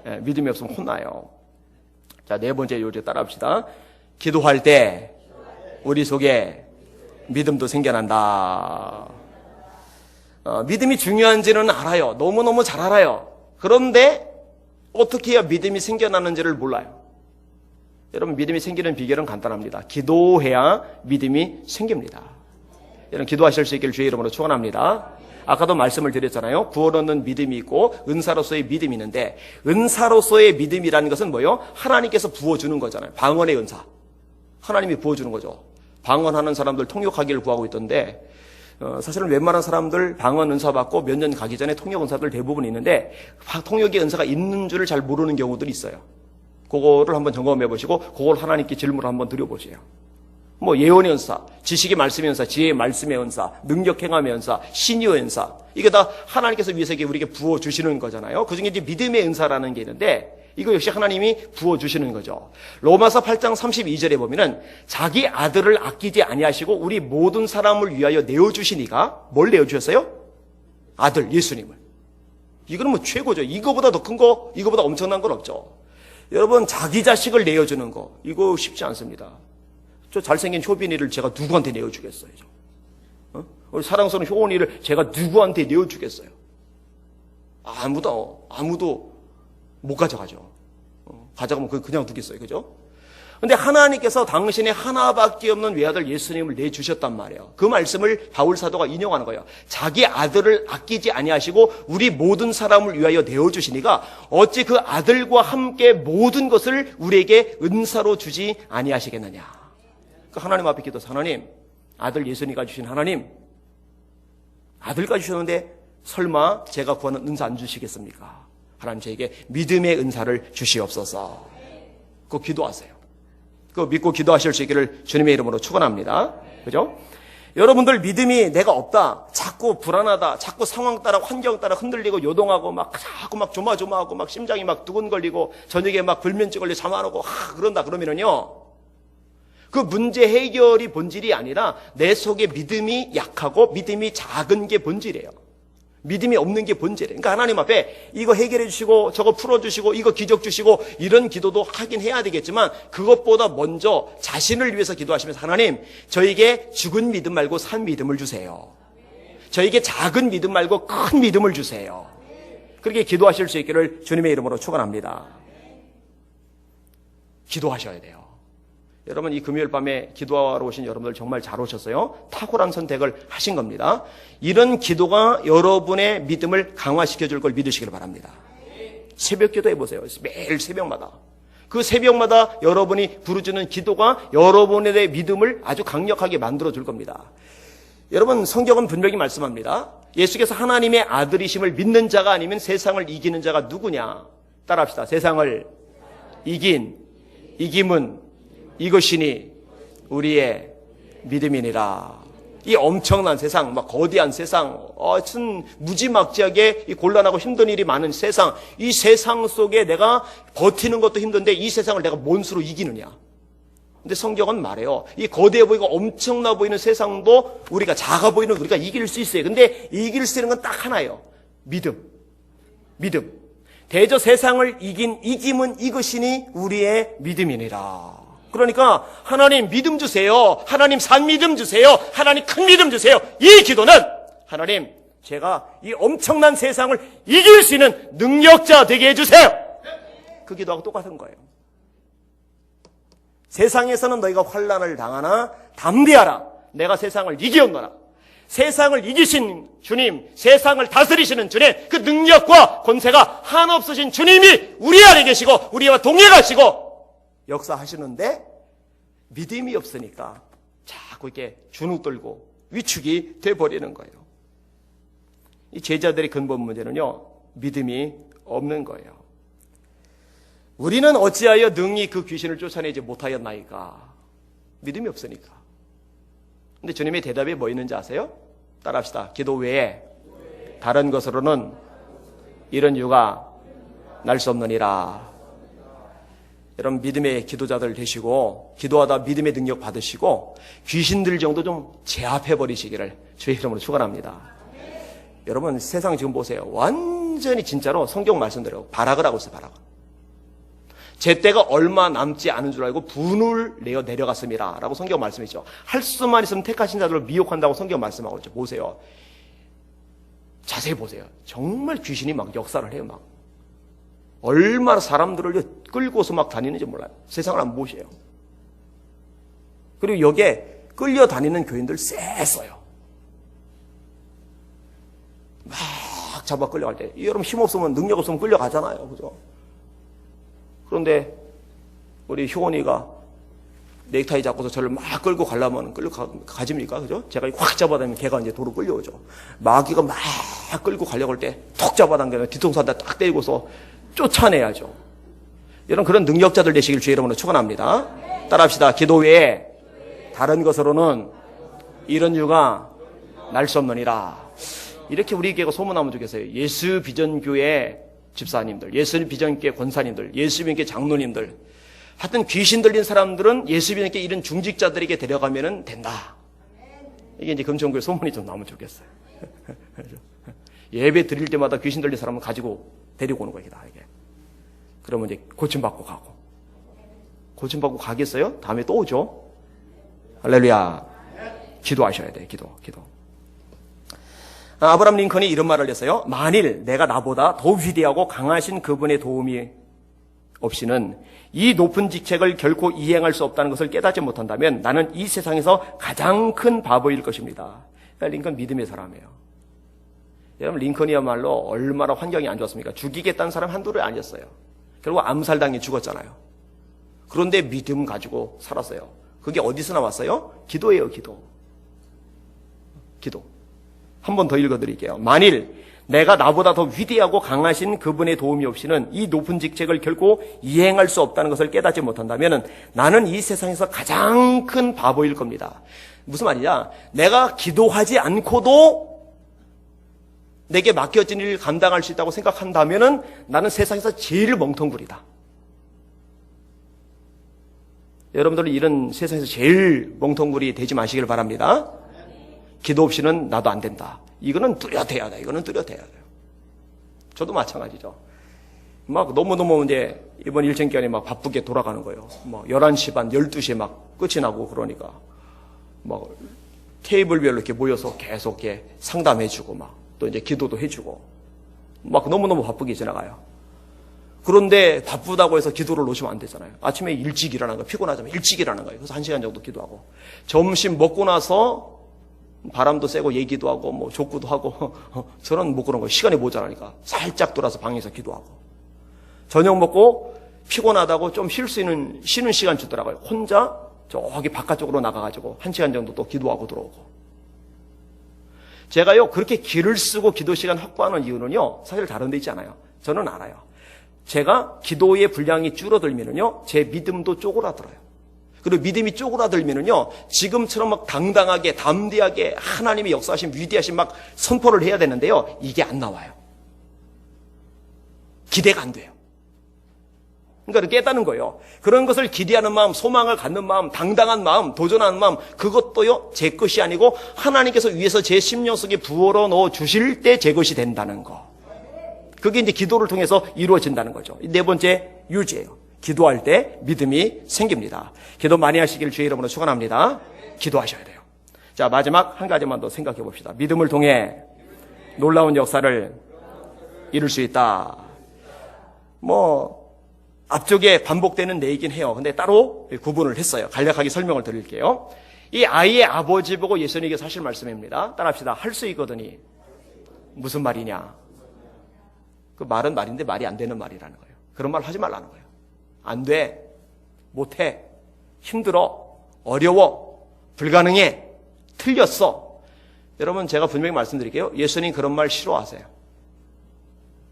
네, 믿음이 없으면 혼나요. 자, 네 번째 요제 따라합시다. 기도할 때 우리 속에 믿음도 생겨난다. 믿음이 중요한지는 알아요. 너무너무 잘 알아요. 그런데 어떻게 해야 믿음이 생겨나는지를 몰라요. 여러분 믿음이 생기는 비결은 간단합니다. 기도해야 믿음이 생깁니다. 여러분 기도하실 수 있기를 주의 이름으로 축원합니다. 아까도 말씀을 드렸잖아요. 구원 얻는 믿음이 있고 은사로서의 믿음이 있는데, 은사로서의 믿음이라는 것은 뭐예요? 하나님께서 부어주는 거잖아요. 방언의 은사. 하나님이 부어주는 거죠. 방언하는 사람들 통역하기를 구하고 있던데, 사실은 웬만한 사람들 방언 은사 받고 몇 년 가기 전에 통역 은사들 대부분 있는데 통역의 은사가 있는 줄을 잘 모르는 경우들이 있어요. 그거를 한번 점검해 보시고 그걸 하나님께 질문을 한번 드려보세요. 뭐 예언의 은사, 지식의 말씀의 은사, 지혜의 말씀의 은사, 능력 행함의 은사, 신유의 은사, 이게 다 하나님께서 위해서 우리에게 부어주시는 거잖아요. 그중에 이제 믿음의 은사라는 게 있는데 이거 역시 하나님이 부어주시는 거죠. 로마서 8장 32절에 보면은 자기 아들을 아끼지 아니하시고 우리 모든 사람을 위하여 내어주시니가 뭘 내어주셨어요? 아들 예수님을. 이거는 뭐 최고죠. 이거보다 더 큰 거, 이거보다 엄청난 건 없죠. 여러분, 자기 자식을 내어주는 거, 이거 쉽지 않습니다. 저 잘생긴 효빈이를 제가 누구한테 내어주겠어요? 우리 사랑스러운 효원이를 제가 누구한테 내어주겠어요? 아무도 못 가져가죠. 가져가면 그냥 두겠어요. 그죠? 근데 하나님께서 당신의 하나밖에 없는 외아들 예수님을 내주셨단 말이에요. 그 말씀을 바울 사도가 인용하는 거예요. 자기 아들을 아끼지 아니하시고 우리 모든 사람을 위하여 내어주시니까 어찌 그 아들과 함께 모든 것을 우리에게 은사로 주지 아니하시겠느냐. 그러니까 하나님 앞에 기도해서 하나님, 아들 예수님과 주신 하나님, 아들까지 주셨는데 설마 제가 구하는 은사 안 주시겠습니까? 하나님 저에게 믿음의 은사를 주시옵소서. 그거 기도하세요. 그거 믿고 기도하실 수 있기를 주님의 이름으로 축원합니다. 그죠? 여러분들 믿음이 내가 없다, 자꾸 불안하다, 자꾸 상황 따라 환경 따라 흔들리고 요동하고 자꾸 조마조마하고 막 심장이 막 두근거리고 저녁에 막 불면증 걸려 잠 안 오고 그런다 그러면은요, 그 문제 해결이 본질이 아니라 내 속에 믿음이 약하고 믿음이 작은 게 본질이에요. 믿음이 없는 게 본질이에요. 그러니까 하나님 앞에 이거 해결해 주시고 저거 풀어주시고 이거 기적 주시고 이런 기도도 하긴 해야 되겠지만 그것보다 먼저 자신을 위해서 기도하시면서 하나님, 저에게 죽은 믿음 말고 산 믿음을 주세요. 저에게 작은 믿음 말고 큰 믿음을 주세요. 그렇게 기도하실 수 있기를 주님의 이름으로 축원합니다. 기도하셔야 돼요. 여러분, 이 금요일 밤에 기도하러 오신 여러분들 정말 잘 오셨어요. 탁월한 선택을 하신 겁니다. 이런 기도가 여러분의 믿음을 강화시켜 줄 걸 믿으시길 바랍니다. 새벽 기도해 보세요. 매일 새벽마다. 그 새벽마다 여러분이 부르짖는 기도가 여러분의 믿음을 아주 강력하게 만들어 줄 겁니다. 여러분, 성경은 분명히 말씀합니다. 예수께서 하나님의 아들이심을 믿는 자가 아니면 세상을 이기는 자가 누구냐? 따라합시다. 세상을 이김은 이것이니 우리의 믿음이니라. 이 엄청난 세상, 막 거대한 세상, 무지막지하게 이 곤란하고 힘든 일이 많은 세상, 이 세상 속에 내가 버티는 것도 힘든데 이 세상을 내가 뭔 수로 이기느냐? 근데 성경은 말해요. 이 거대해 보이고 엄청나 보이는 세상도 우리가 작아 보이는 우리가 이길 수 있어요. 근데 이길 수 있는 건 딱 하나예요. 믿음. 대저 세상을 이김은 이것이니 우리의 믿음이니라. 그러니까 하나님 믿음 주세요. 하나님 산 믿음 주세요. 하나님 큰 믿음 주세요. 이 기도는 하나님, 제가 이 엄청난 세상을 이길 수 있는 능력자 되게 해주세요. 그 기도하고 똑같은 거예요. 세상에서는 너희가 환난을 당하나 담대하라. 내가 세상을 이기었노라. 세상을 이기신 주님, 세상을 다스리시는 주님, 그 능력과 권세가 한없으신 주님이 우리 안에 계시고 우리와 동행하시고 역사하시는데 믿음이 없으니까 자꾸 이렇게 주눅들고 위축이 돼버리는 거예요. 이 제자들의 근본 문제는요, 믿음이 없는 거예요. 우리는 어찌하여 능히 그 귀신을 쫓아내지 못하였나이까? 믿음이 없으니까. 근데 주님의 대답이 뭐 있는지 아세요? 따라합시다. 기도 외에 다른 것으로는 이런 유가 날 수 없느니라. 여러분, 믿음의 기도자들 되시고 기도하다 믿음의 능력 받으시고 귀신들 정도 좀 제압해버리시기를 주의 이름으로 축원합니다. 여러분, 세상 지금 보세요. 완전히 진짜로 성경 말씀대로 발악을 하고 있어요. 발악. 제 때가 얼마 남지 않은 줄 알고 분을 내어 내려갔습니다 라고 성경 말씀이죠. 할 수만 있으면 택하신 자들을 미혹한다고 성경 말씀하고 있죠. 보세요. 자세히 보세요. 정말 귀신이 막 역사를 해요. 막 얼마나 사람들을 끌고서 막 다니는지 몰라요. 세상을 안 보셔요. 그리고 여기에 끌려다니는 교인들 쎄써요. 막 잡아 끌려갈 때, 여러분 힘없으면, 능력 없으면 끌려가잖아요. 그죠? 그런데 우리 효원이가 넥타이 잡고서 저를 막 끌고 가려면 끌려가집니까? 그죠? 제가 확 잡아당기면 걔가 이제 도로 끌려오죠. 마귀가 막 끌고 가려고 할 때 톡 잡아당기면 뒤통수한테 딱 때리고서 쫓아내야죠. 여러분, 그런 능력자들 되시길 주의 이름으로 축원합니다. 따라합시다. 기도 외에 다른 것으로는 이런 유가 날 수 없느니라. 이렇게 우리 교회가 소문나면 좋겠어요. 예수 비전교회 집사님들, 예수 비전교회 권사님들, 예수 비전교회 장로님들, 하여튼 귀신 들린 사람들은 예수 비전교회 이런 중직자들에게 데려가면 된다. 이게 이제 금천교회 소문이 좀 나면 좋겠어요. 예배 드릴 때마다 귀신 들린 사람은 가지고 데리고 오는 거예요. 이게. 그러면 이제 고침받고 가고. 고침받고 가겠어요? 다음에 또 오죠? 할렐루야. 기도하셔야 돼요. 기도. 아브라함 링컨이 이런 말을 했어요. 만일 내가 나보다 더 위대하고 강하신 그분의 도움이 없이는 이 높은 직책을 결코 이행할 수 없다는 것을 깨닫지 못한다면 나는 이 세상에서 가장 큰 바보일 것입니다. 그러니까 링컨 믿음의 사람이에요. 여러분, 링컨이야말로 얼마나 환경이 안 좋았습니까? 죽이겠다는 사람 한둘이 아니었어요. 결국 암살당해 죽었잖아요. 그런데 믿음 가지고 살았어요. 그게 어디서 나왔어요? 기도예요, 기도. 한 번 더 읽어드릴게요. 만일 내가 나보다 더 위대하고 강하신 그분의 도움이 없이는 이 높은 직책을 결코 이행할 수 없다는 것을 깨닫지 못한다면 나는 이 세상에서 가장 큰 바보일 겁니다. 무슨 말이냐? 내가 기도하지 않고도 내게 맡겨진 일을 감당할 수 있다고 생각한다면 나는 세상에서 제일 멍텅구리다. 여러분들은 이런 세상에서 제일 멍텅구리 되지 마시길 바랍니다. 기도 없이는 나도 안 된다. 이거는 뚜렷해야 돼. 이거는 뚜렷해야 돼요. 저도 마찬가지죠. 막 너무너무 이제 이번 일정 기간에 막 바쁘게 돌아가는 거예요. 뭐 11시 반, 12시에 막 끝이 나고 그러니까 막 테이블별로 이렇게 모여서 계속 이렇게 상담해주고 막 또 이제 기도도 해주고 막 너무너무 바쁘게 지나가요. 그런데 바쁘다고 해서 기도를 놓치면 안 되잖아요. 아침에 일찍 일어나는 거예요. 피곤하자면 일찍 일어나는 거예요. 그래서 1시간 정도 기도하고 점심 먹고 나서 바람도 쐬고 얘기도 하고 뭐 족구도 하고 저는 못 그런 거예요. 시간이 모자라니까 살짝 돌아서 방에서 기도하고 저녁 먹고 피곤하다고 좀 쉴 수 있는 쉬는 시간 주더라고요. 혼자 저기 바깥쪽으로 나가가지고 1시간 정도 또 기도하고 들어오고. 제가요 그렇게 길을 쓰고 기도 시간 확보하는 이유는요 사실 다른 데 있지 않아요. 저는 알아요. 제가 기도의 분량이 줄어들면은요 제 믿음도 쪼그라들어요. 그리고 믿음이 쪼그라들면은요 지금처럼 막 당당하게 담대하게 하나님의 역사하신 위대하신 막 선포를 해야 되는데요 이게 안 나와요. 기대가 안 돼요. 그러니까 깨닫는 거예요. 그런 것을 기대하는 마음, 소망을 갖는 마음, 당당한 마음, 도전하는 마음 그것도요 제 것이 아니고 하나님께서 위에서 제 심령 속에 부어러 넣어 주실 때 제 것이 된다는 거. 그게 이제 기도를 통해서 이루어진다는 거죠. 네 번째 유지예요. 기도할 때 믿음이 생깁니다. 기도 많이 하시길 주의 이름으로 축원합니다. 기도하셔야 돼요. 자, 마지막 한 가지만 더 생각해 봅시다. 믿음을 통해 놀라운 역사를 이룰 수 있다. 뭐 앞쪽에 반복되는 얘기긴 해요. 근데 따로 구분을 했어요. 간략하게 설명을 드릴게요. 이 아이의 아버지 보고 예수님께서 하실 말씀입니다. 따라합시다. 할 수 있거든이 무슨 말이냐? 그 말은 말인데 말이 안 되는 말이라는 거예요. 그런 말 하지 말라는 거예요. 안 돼, 못해, 힘들어, 어려워, 불가능해, 틀렸어. 여러분 제가 분명히 말씀드릴게요. 예수님 그런 말 싫어하세요.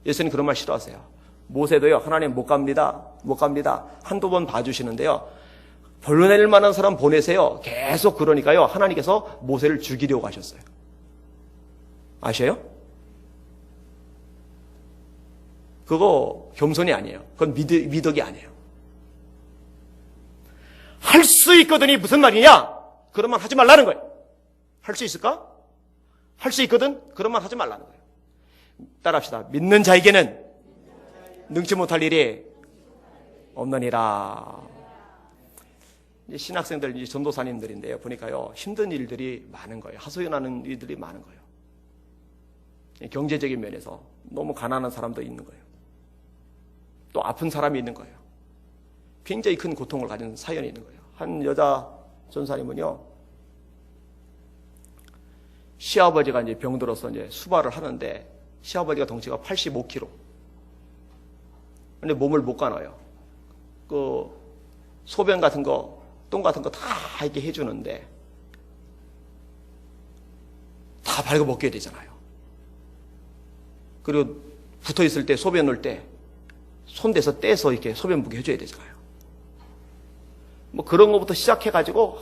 예수님 그런 말 싫어하세요. 모세도요 하나님 못 갑니다. 한두 번 봐주시는데요 벌내릴 만한 사람 보내세요. 계속 그러니까요 하나님께서 모세를 죽이려고 하셨어요. 아셔요? 그거 겸손이 아니에요. 그건 미덕이 아니에요. 할 수 있거든이 무슨 말이냐? 그런 말 하지 말라는 거예요. 할 수 있을까? 할 수 있거든? 그런 말 하지 말라는 거예요. 따라합시다. 믿는 자에게는 능치 못할 일이 없느니라. 이제 신학생들, 이제 전도사님들인데요. 보니까요, 힘든 일들이 많은 거예요. 하소연하는 일들이 많은 거예요. 경제적인 면에서 너무 가난한 사람도 있는 거예요. 또 아픈 사람이 있는 거예요. 굉장히 큰 고통을 가진 사연이 있는 거예요. 한 여자 전사님은요, 시아버지가 이제 병들어서 이제 수발을 하는데, 시아버지가 덩치가 85kg. 근데 몸을 못 가눠요. 그, 소변 같은 거, 똥 같은 거 다 이렇게 해주는데, 다 발고 먹게 되잖아요. 그리고 붙어 있을 때, 소변 넣을 때, 손대서 떼서 이렇게 소변 보게 해줘야 되잖아요. 뭐 그런 것부터 시작해가지고,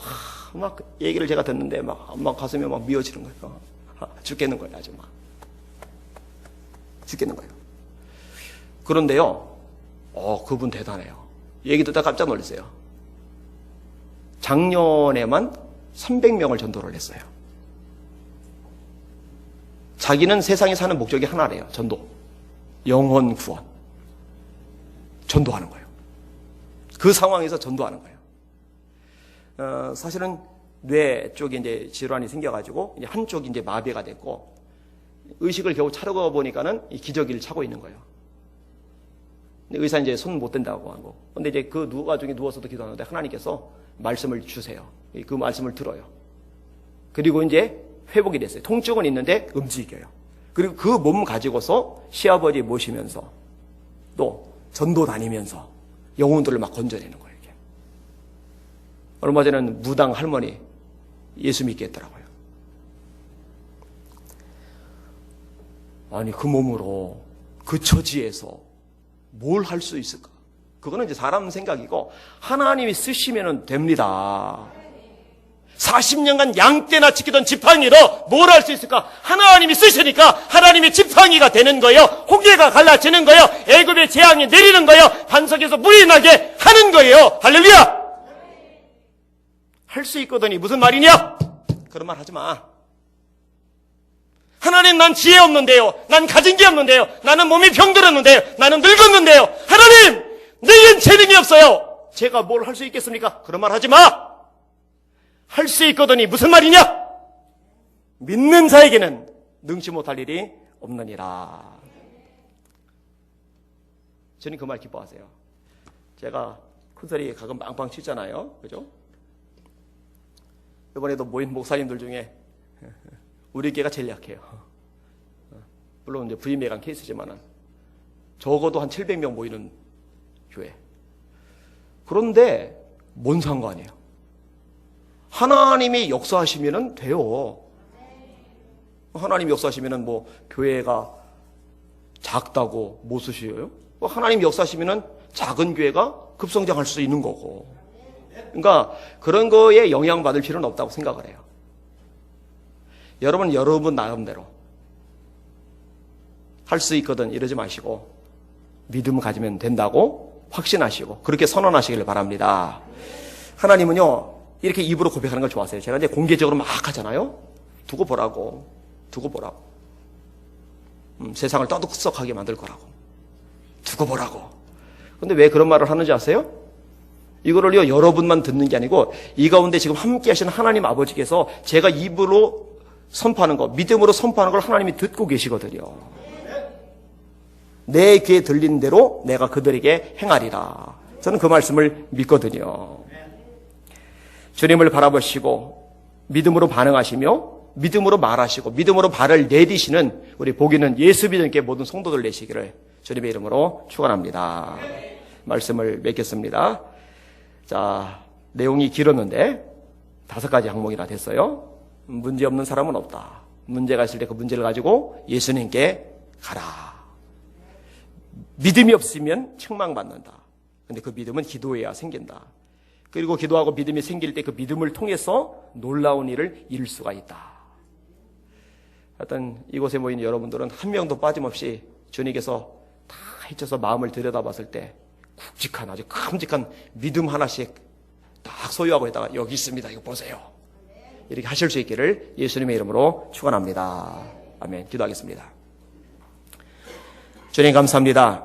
막 얘기를 제가 듣는데, 막 가슴이 막 미어지는 거예요. 죽겠는 거예요, 아주 막. 죽겠는 거예요. 그런데요, 그분 대단해요. 얘기 듣다 깜짝 놀랐어요. 작년에만 300명을 전도를 했어요. 자기는 세상에 사는 목적이 하나래요. 전도. 영혼 구원. 전도하는 거예요. 그 상황에서 전도하는 거예요. 사실은 뇌 쪽에 이제 질환이 생겨가지고 이제 한쪽이 이제 마비가 됐고 의식을 겨우 차리고 보니까는 이 기저귀를 차고 있는 거예요. 근데 의사 이제 손 못 댄다고 하고. 근데 이제 그 와중에 누워서도 기도하는데 하나님께서 말씀을 주세요. 그 말씀을 들어요. 그리고 이제 회복이 됐어요. 통증은 있는데 움직여요. 그리고 그 몸 가지고서 시아버지 모시면서 또 전도 다니면서 영혼들을 막 건져내는 거예요. 이게. 얼마 전에는 무당 할머니 예수 믿게 했더라고요. 아니 그 몸으로 그 처지에서 뭘 할 수 있을까? 그거는 이제 사람 생각이고 하나님이 쓰시면 됩니다. 40년간 양떼나 지키던 지팡이로 뭘 할 수 있을까? 하나님이 쓰시니까 하나님이 지팡이가 되는 거예요. 홍해가 갈라지는 거예요. 애굽의 재앙이 내리는 거예요. 반석에서 물이 나게 하는 거예요. 할렐루야! 할 수 있거든요. 무슨 말이냐? 그런 말 하지 마. 하나님, 난 지혜 없는데요. 난 가진 게 없는데요. 나는 몸이 병들었는데요. 나는 늙었는데요. 하나님, 내겐 재능이 없어요. 제가 뭘 할 수 있겠습니까? 그런 말 하지 마. 할 수 있거든요. 무슨 말이냐? 믿는 자에게는 능치 못할 일이 없느니라. 저는 그 말 기뻐하세요. 제가 큰소리 가끔 빵빵 치잖아요. 그죠? 이번에도 모인 목사님들 중에 우리 교회가 제일 약해요. 물론 이제 부임회관 케이스지만은 적어도 한 700명 모이는 교회. 그런데 뭔 상관이에요? 하나님이 역사하시면은 돼요. 하나님이 역사하시면은 뭐 교회가 작다고 못 쓰셔요? 하나님이 역사하시면은 작은 교회가 급성장할 수 있는 거고. 그러니까 그런 거에 영향받을 필요는 없다고 생각을 해요. 여러분 나름대로 할 수 있거든 이러지 마시고 믿음을 가지면 된다고 확신하시고 그렇게 선언하시길 바랍니다. 하나님은요 이렇게 입으로 고백하는 걸 좋아하세요. 제가 이제 공개적으로 막 하잖아요. 두고 보라고. 세상을 떠들썩하게 만들 거라고. 두고 보라고. 근데 왜 그런 말을 하는지 아세요? 이거를요 여러분만 듣는 게 아니고 이 가운데 지금 함께 하시는 하나님 아버지께서 제가 입으로 선포하는 거, 믿음으로 선포하는 걸 하나님이 듣고 계시거든요. 내 귀에 들린 대로 내가 그들에게 행하리라. 저는 그 말씀을 믿거든요. 주님을 바라보시고 믿음으로 반응하시며 믿음으로 말하시고 믿음으로 발을 내디시는 우리 복있는 예수 믿음께 모든 성도들 되시기를 주님의 이름으로 축원합니다. 말씀을 맺겠습니다. 자, 내용이 길었는데 5가지 항목이나 됐어요. 문제 없는 사람은 없다. 문제가 있을 때 그 문제를 가지고 예수님께 가라. 믿음이 없으면 책망받는다. 근데 그 믿음은 기도해야 생긴다. 그리고 기도하고 믿음이 생길 때 그 믿음을 통해서 놀라운 일을 이룰 수가 있다. 하여튼 이곳에 모인 여러분들은 한 명도 빠짐없이 주님께서 다 헤쳐서 마음을 들여다봤을 때 굵직한 아주 큼직한 믿음 하나씩 딱 소유하고 있다가 여기 있습니다. 이거 보세요. 이렇게 하실 수 있기를 예수님의 이름으로 축원합니다. 아멘. 기도하겠습니다. 주님 감사합니다.